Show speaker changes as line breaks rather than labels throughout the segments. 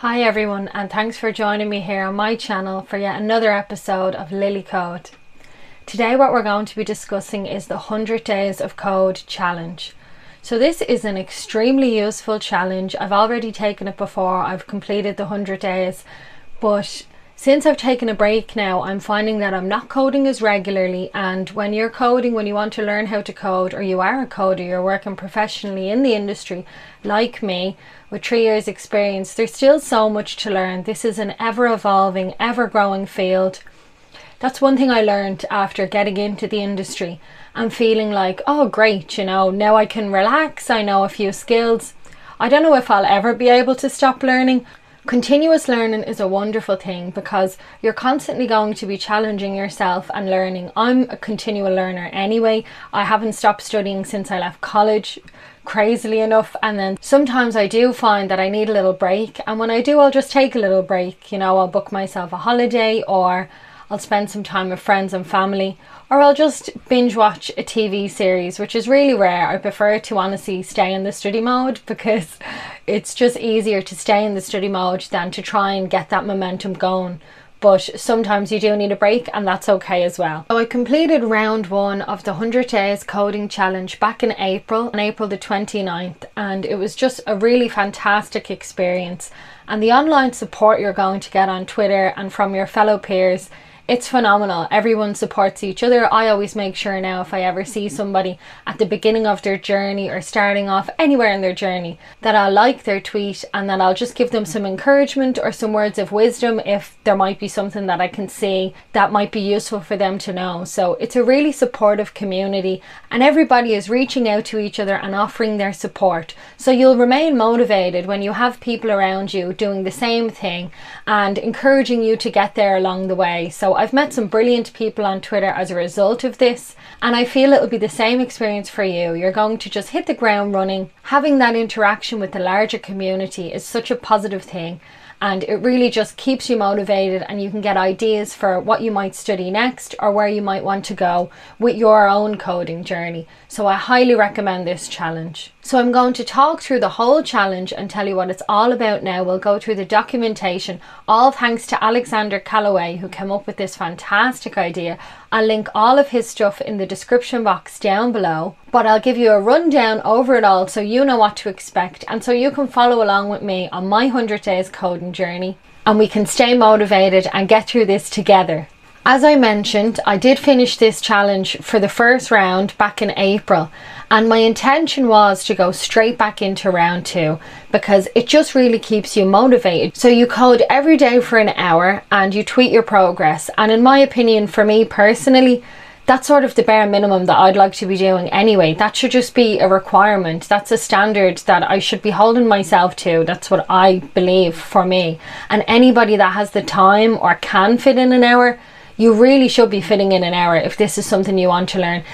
Hi everyone, and thanks for joining me here on my channel for yet another episode of Lilly Code. Today what we're going to be discussing is the 100 Days of Code challenge. So this is an extremely useful challenge. I've already taken it before, I've completed the 100 days, but since I've taken a break now, I'm finding that I'm not coding as regularly, and when you're coding, when you want to learn how to code, or you are a coder, you're working professionally in the industry like me with 3 years experience, there's still so much to learn. This is an ever-evolving, ever-growing field. That's one thing I learned after getting into the industry and feeling like, oh great, you know, now I can relax, I know a few skills. I don't know if I'll ever be able to stop learning. Continuous learning is a wonderful thing because you're constantly going to be challenging yourself and learning. I'm a continual learner anyway. I haven't stopped studying since I left college, crazily enough, and then sometimes I do find that I need a little break, and when I do, I'll just take a little break. You know, I'll book myself a holiday, or I'll spend some time with friends and family, or I'll just binge watch a TV series, which is really rare. I prefer to honestly stay in the study mode because it's just easier to stay in the study mode than to try and get that momentum going. But sometimes you do need a break, and that's okay as well. So I completed round 1 of the 100 Days Coding Challenge back in April, on April the 29th, and it was just a really fantastic experience. And the online support you're going to get on Twitter and from your fellow peers, it's phenomenal. Everyone supports each other. I always make sure now, if I ever see somebody at the beginning of their journey or starting off anywhere in their journey, that I'll like their tweet and then I'll just give them some encouragement or some words of wisdom if there might be something that I can see that might be useful for them to know. So it's a really supportive community, and everybody is reaching out to each other and offering their support. So you'll remain motivated when you have people around you doing the same thing and encouraging you to get there along the way. So I've met some brilliant people on Twitter as a result of this, and I feel it'll be the same experience for you. You're going to just hit the ground running. Having that interaction with the larger community is such a positive thing, and it really just keeps you motivated, and you can get ideas for what you might study next or where you might want to go with your own coding journey. So I highly recommend this challenge. So I'm going to talk through the whole challenge and tell you what it's all about now. We'll go through the documentation, all thanks to Alexander Callaway, who came up with this fantastic idea. I'll link all of his stuff in the description box down below, but I'll give you a rundown over it all so you know what to expect, and so you can follow along with me on my 100 days coding journey, and we can stay motivated and get through this together. As I mentioned, I did finish this challenge for the first round back in April, and my intention was to go straight back into round 2 because it just really keeps you motivated. So you code every day for an hour and you tweet your progress, and in my opinion, for me personally, that's sort of the bare minimum that I'd like to be doing anyway. That should just be a requirement. That's a standard that I should be holding myself to. That's what I believe for me. And anybody that has the time or can fit in an hour, you really should be fitting in an hour if this is something you want to learn.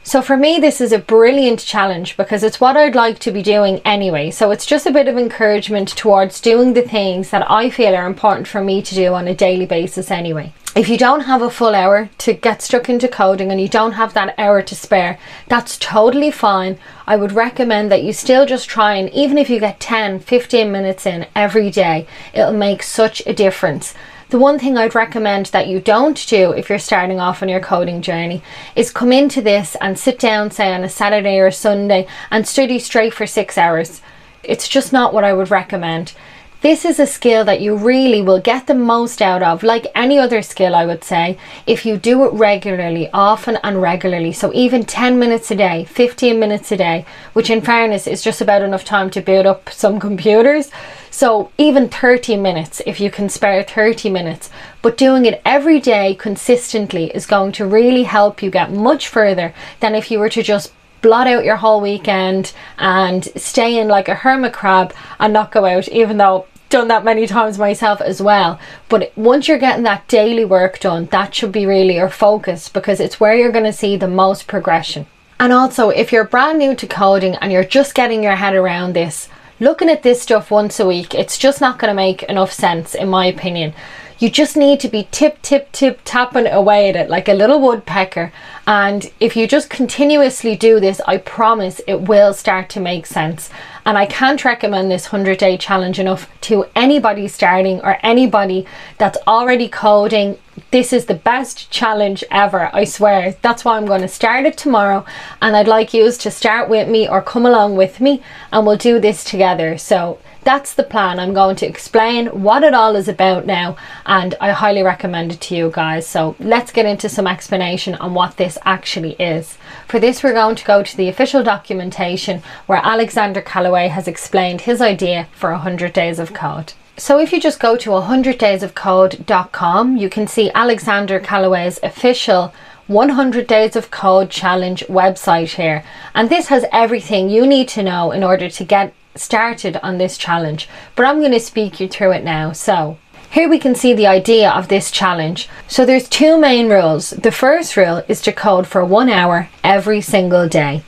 So for me, this is a brilliant challenge because it's what I'd like to be doing anyway. So it's just a bit of encouragement towards doing the things that I feel are important for me to do on a daily basis anyway. If you don't have a full hour to get stuck into coding and you don't have that hour to spare, that's totally fine. I would recommend that you still just try, and even if you get 10-15 minutes in every day, it'll make such a difference. The one thing I'd recommend that you don't do if you're starting off on your coding journey is come into this and sit down, say on a Saturday or Sunday, and study straight for 6 hours. It's just not what I would recommend. This is a skill that you really will get the most out of, like any other skill I would say, if you do it regularly, often and regularly. So even 10 minutes a day, 15 minutes a day, which in fairness is just about enough time to boot up some computers. So even 30 minutes, if you can spare 30 minutes, but doing it every day consistently is going to really help you get much further than if you were to just blot out your whole weekend and stay in like a hermit crab and not go out, even though I've done that many times myself as well. But once you're getting that daily work done, that should be really your focus because it's where you're going to see the most progression. And also, if you're brand new to coding and you're just getting your head around this, looking at this stuff once a week, it's just not going to make enough sense in my opinion. You just need to be tip tapping away at it like a little woodpecker, and if you just continuously do this, I promise it will start to make sense. and I can't recommend this 100-day challenge enough to anybody starting or anybody that's already coding. This is the best challenge ever, I swear. That's why I'm going to start it tomorrow, and I'd like you to start with me or come along with me, and we'll do this together. So that's the plan. I'm going to explain what it all is about now, and I highly recommend it to you guys. So let's get into some explanation on what this actually is. For this, we're going to go to the official documentation where Alexander Callaway has explained his idea for 100 days of code. So if you just go to 100daysofcode.com, you can see Alexander Callaway's official 100 Days of Code Challenge website here. And this has everything you need to know in order to get started on this challenge. But I'm going to speak you through it now. So here we can see the idea of this challenge. So there's two main rules. The first rule is to code for 1 hour every single day.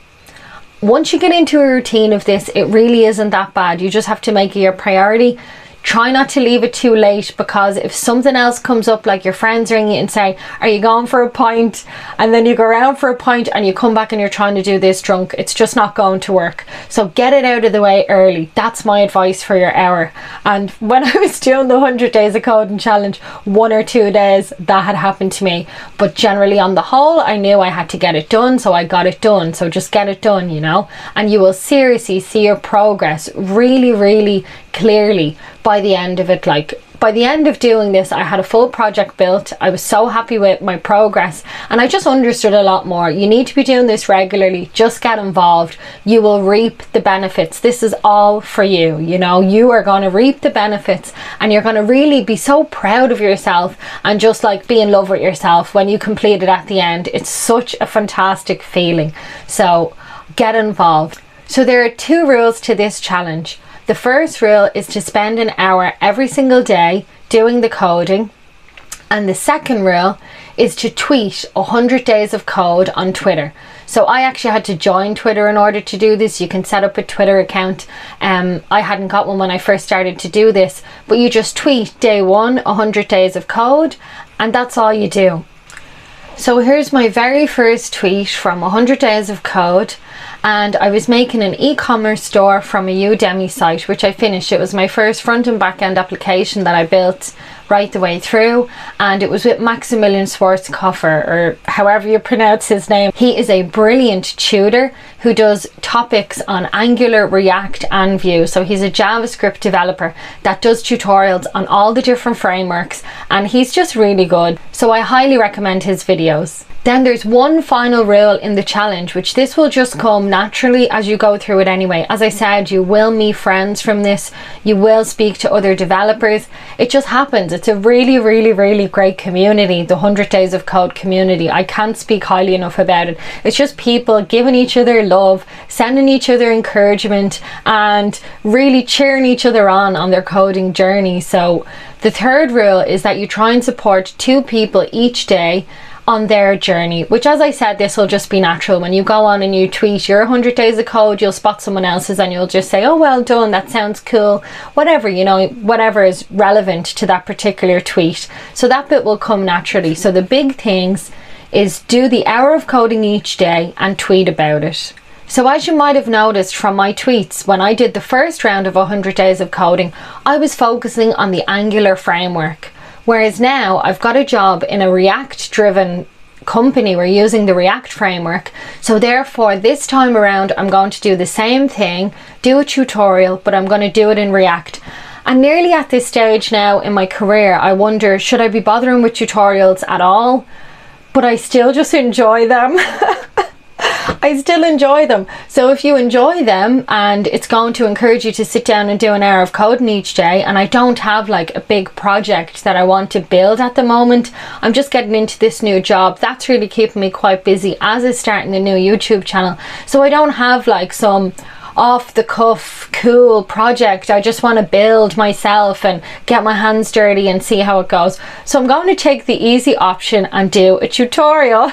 Once you get into a routine of this, it really isn't that bad. You just have to make it your priority. Try not to leave it too late, because if something else comes up, like your friends ring you and say, are you going for a pint? And then you go around for a pint and you come back and you're trying to do this drunk. It's just not going to work. So get it out of the way early. That's my advice for your hour. And when I was doing the 100 Days of Coding challenge, 1 or 2 days, that had happened to me. But generally on the whole, I knew I had to get it done, so I got it done. So just get it done, you know, and you will seriously see your progress really, really clearly by the end of it. Like by the end of doing this, I had a full project built. I was so happy with my progress, and I just understood a lot more. You need to be doing this regularly. Just get involved. You will reap the benefits. This is all for you. You know, you are going to reap the benefits, and you're going to really be so proud of yourself and just like be in love with yourself when you complete it at the end. It's such a fantastic feeling. So get involved. So there are 2 rules to this challenge. The first rule is to spend an hour every single day doing the coding. And the second rule is to tweet 100 days of code on Twitter. So I actually had to join Twitter in order to do this. You can set up a Twitter account. I hadn't got one when I first started to do this, but you just tweet day 1, 100 days of code, and that's all you do. So here's my very first tweet from 100 Days of Code, and I was making an e-commerce store from a Udemy site, which I finished. It was my first front and back end application that I built right the way through, and it was with Maximilian Schwarzkopfer, or however you pronounce his name. He is a brilliant tutor who does topics on Angular, React and Vue. So he's a JavaScript developer that does tutorials on all the different frameworks, and he's just really good. So I highly recommend his videos. Then there's one final rule in the challenge, which this will just come naturally as you go through it anyway. As I said, you will meet friends from this. You will speak to other developers. It just happens. It's a really, really, really great community, the 100 Days of Code community. I can't speak highly enough about it. It's just people giving each other love, sending each other encouragement, and really cheering each other on their coding journey. So the third rule is that you try and support 2 people each day on their journey, which, as I said, this will just be natural. When you go on and you tweet your 100 days of code, you'll spot someone else's and you'll just say, oh, well done, that sounds cool, whatever, you know, whatever is relevant to that particular tweet. So that bit will come naturally. So the big things is do the hour of coding each day and tweet about it. So as you might have noticed from my tweets, when I did the first round of 100 days of coding, I was focusing on the Angular framework. Whereas now I've got a job in a React driven company. We're using the React framework. So therefore this time around I'm going to do the same thing, do a tutorial, but I'm going to do it in React. And nearly at this stage now in my career, I wonder, should I be bothering with tutorials at all? But I still just enjoy them. I still enjoy them. So if you enjoy them and it's going to encourage you to sit down and do an hour of coding each day, and I don't have like a big project that I want to build at the moment, I'm just getting into this new job, that's really keeping me quite busy, as is starting a new YouTube channel. So I don't have like some off the cuff cool project I just want to build myself and get my hands dirty and see how it goes. So I'm going to take the easy option and do a tutorial.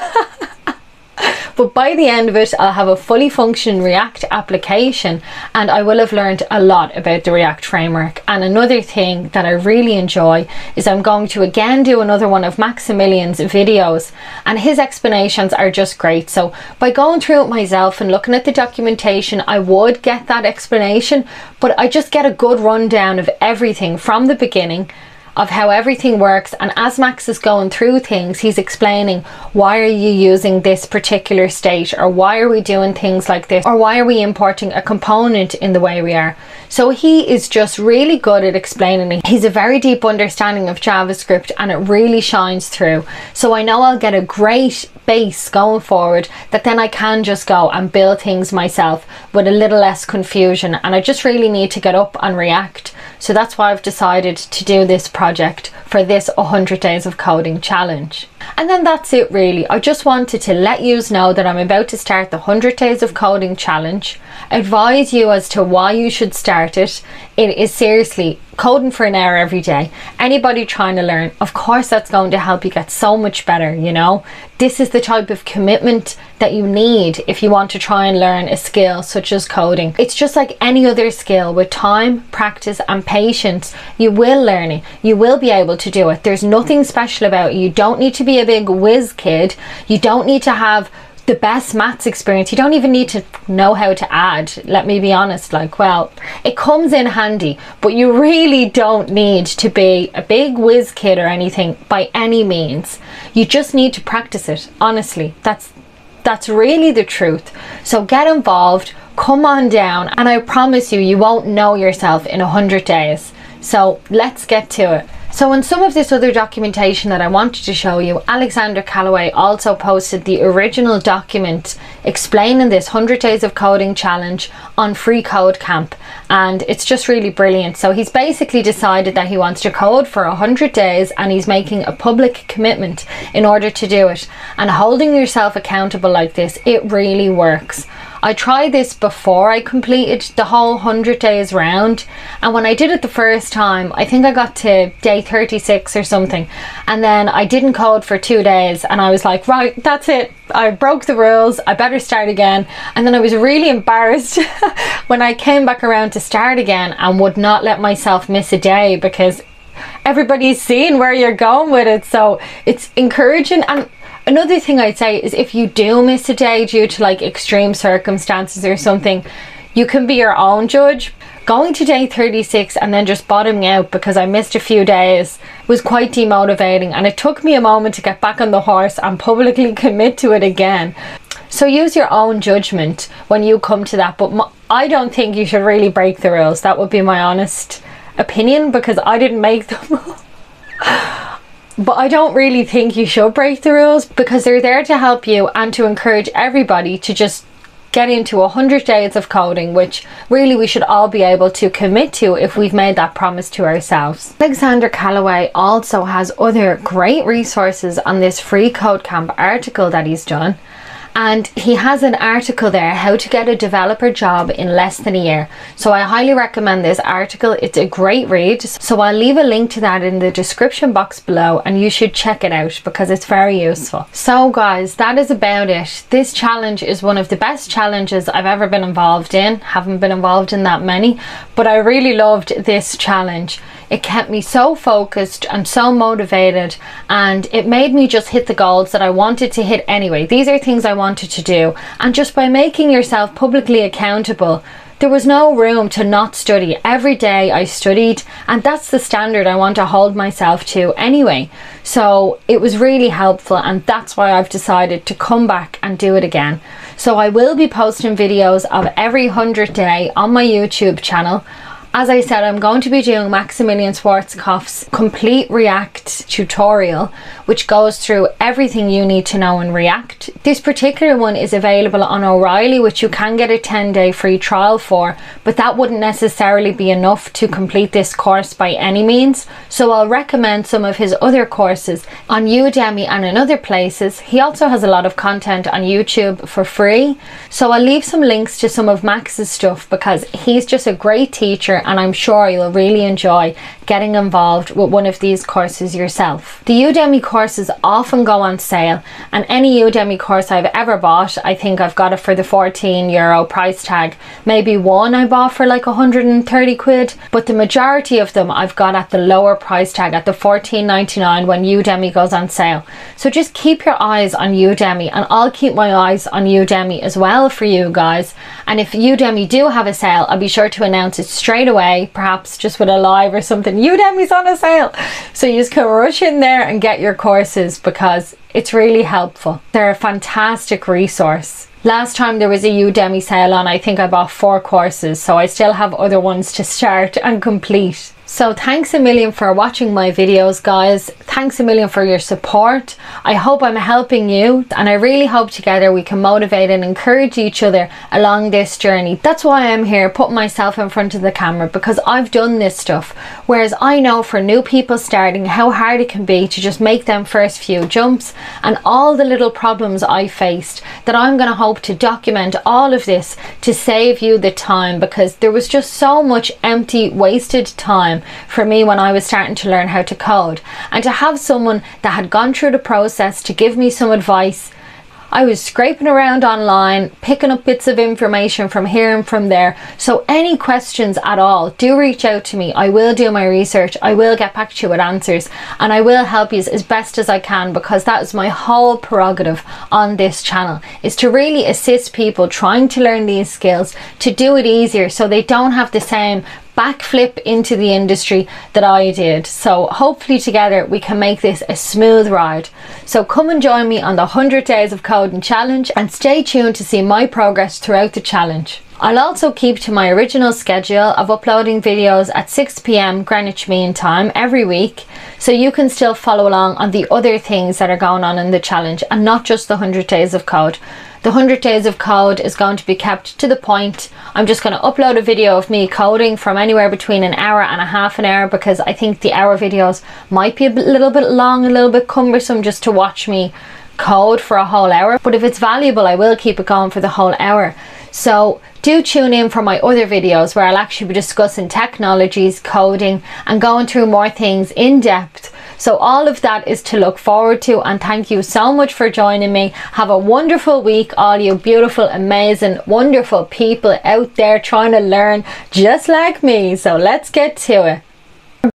But by the end of it, I'll have a fully functioning React application, and I will have learned a lot about the React framework. And another thing that I really enjoy is I'm going to again do another one of Maximilian's videos, and his explanations are just great. So by going through it myself and looking at the documentation, I would get that explanation, but I just get a good rundown of everything from the beginning, of how everything works. And as Max is going through things, he's explaining, why are you using this particular state, or why are we doing things like this, or why are we importing a component in the way we are. So he is just really good at explaining it. He's a very deep understanding of JavaScript, and it really shines through. So I know I'll get a great base going forward, that then I can just go and build things myself with a little less confusion. And I just really need to get up on React. So that's why I've decided to do this project for this 100 Days of Coding challenge. And then that's it really. I just wanted to let you know that I'm about to start the 100 Days of Coding challenge, advise you as to why you should start it. It is seriously coding for an hour every day. Anybody trying to learn, of course that's going to help you get so much better, you know. This is the type of commitment that you need if you want to try and learn a skill such as coding. It's just like any other skill. With time, practice and patience, you will learn it. You will be able to do it. There's nothing special about it. You don't need to be a big whiz kid. You don't need to have the best maths experience. You don't even need to know how to add. Let me be honest, like, well, it comes in handy, but you really don't need to be a big whiz kid or anything by any means. You just need to practice it. Honestly, that's really the truth. So get involved, come on down, and I promise you, you won't know yourself in 100 days. So let's get to it. So in some of this other documentation that I wanted to show you, Alexander Callaway also posted the original document explaining this 100 Days of Coding challenge on Free Code Camp, and it's just really brilliant. So he's basically decided that he wants to code for 100 days, and he's making a public commitment in order to do it. And holding yourself accountable like this, it really works. I tried this before I completed the whole 100 days round, and when I did it the first time, I think I got to day 36 or something, and then I didn't code for 2 days, and I was like, right, that's it, I broke the rules, I better start again. And then I was really embarrassed when I came back around to start again and would not let myself miss a day, because everybody's seeing where you're going with it. So it's encouraging. And another thing I'd say is, if you do miss a day due to like extreme circumstances or something, you can be your own judge. Going to day 36 and then just bottoming out because I missed a few days was quite demotivating, and it took me a moment to get back on the horse and publicly commit to it again. So use your own judgment when you come to that, but I don't think you should really break the rules. That would be my honest opinion, because I didn't make them. But I don't really think you should break the rules, because they're there to help you and to encourage everybody to just get into 100 days of coding, which really we should all be able to commit to if we've made that promise to ourselves. Alexander Callaway also has other great resources on this Free Code Camp article that he's done. And he has an article there, how to get a developer job in less than a year. So I highly recommend this article. It's a great read. So I'll leave a link to that in the description box below, and you should check it out because it's very useful. So guys, that is about it. This challenge is one of the best challenges I've ever been involved in. Haven't been involved in that many, but I really loved this challenge. It kept me so focused and so motivated, and it made me just hit the goals that I wanted to hit anyway. These are things I wanted to do, and just by making yourself publicly accountable, there was no room to not study. Every day I studied, and that's the standard I want to hold myself to anyway. So it was really helpful, and that's why I've decided to come back and do it again. So I will be posting videos of every 100 day on my YouTube channel. As I said, I'm going to be doing Maximilian Schwarzkopf's complete React tutorial, which goes through everything you need to know in React. This particular one is available on O'Reilly, which you can get a 10-day free trial for, but that wouldn't necessarily be enough to complete this course by any means. So I'll recommend some of his other courses on Udemy and in other places. He also has a lot of content on YouTube for free. So I'll leave some links to some of Max's stuff, because he's just a great teacher together, and I'm sure you'll really enjoy getting involved with one of these courses yourself. The Udemy courses often go on sale, and any Udemy course I've ever bought, I think I've got it for the €14 price tag. Maybe one I bought for like 130 quid, but the majority of them I've got at the lower price tag, at the $14.99 when Udemy goes on sale. So just keep your eyes on Udemy, and I'll keep my eyes on Udemy as well for you guys. And if Udemy do have a sale, I'll be sure to announce it straight away, perhaps just with a live or something. Udemy's on a sale, so you just can rush in there and get your courses because it's really helpful. They're a fantastic resource. Last time there was a Udemy sale on, I think I bought 4 courses, so I still have other ones to start and complete. So thanks a million for watching my videos, guys. Thanks a million for your support. I hope I'm helping you, and I really hope together we can motivate and encourage each other along this journey. That's why I'm here, putting myself in front of the camera, because I've done this stuff. Whereas I know for new people starting how hard it can be to just make them first few jumps, and all the little problems I faced, that I'm going to hope to document all of this to save you the time, because there was just so much empty, wasted time for me when I was starting to learn how to code. And to have someone that had gone through the process to give me some advice, I was scraping around online, picking up bits of information from here and from there. So any questions at all, do reach out to me. I will do my research, I will get back to you with answers, and I will help you as best as I can, because that is my whole prerogative on this channel, is to really assist people trying to learn these skills to do it easier, so they don't have the same backflip into the industry that I did. So hopefully together we can make this a smooth ride. So come and join me on the 100 Days of Coding challenge, and stay tuned to see my progress throughout the challenge. I'll also keep to my original schedule of uploading videos at 6 p.m. Greenwich Mean Time every week, so you can still follow along on the other things that are going on in the challenge, and not just the 100 Days of Code. The 100 Days of Code is going to be kept to the point. I'm just going to upload a video of me coding from anywhere between an hour and a half an hour, because I think the hour videos might be a little bit long, a little bit cumbersome just to watch me code for a whole hour. But if it's valuable, I will keep it going for the whole hour. So do tune in for my other videos where I'll actually be discussing technologies, coding, and going through more things in depth. So all of that is to look forward to, and thank you so much for joining me. Have a wonderful week, all you beautiful, amazing, wonderful people out there trying to learn just like me. So let's get to it.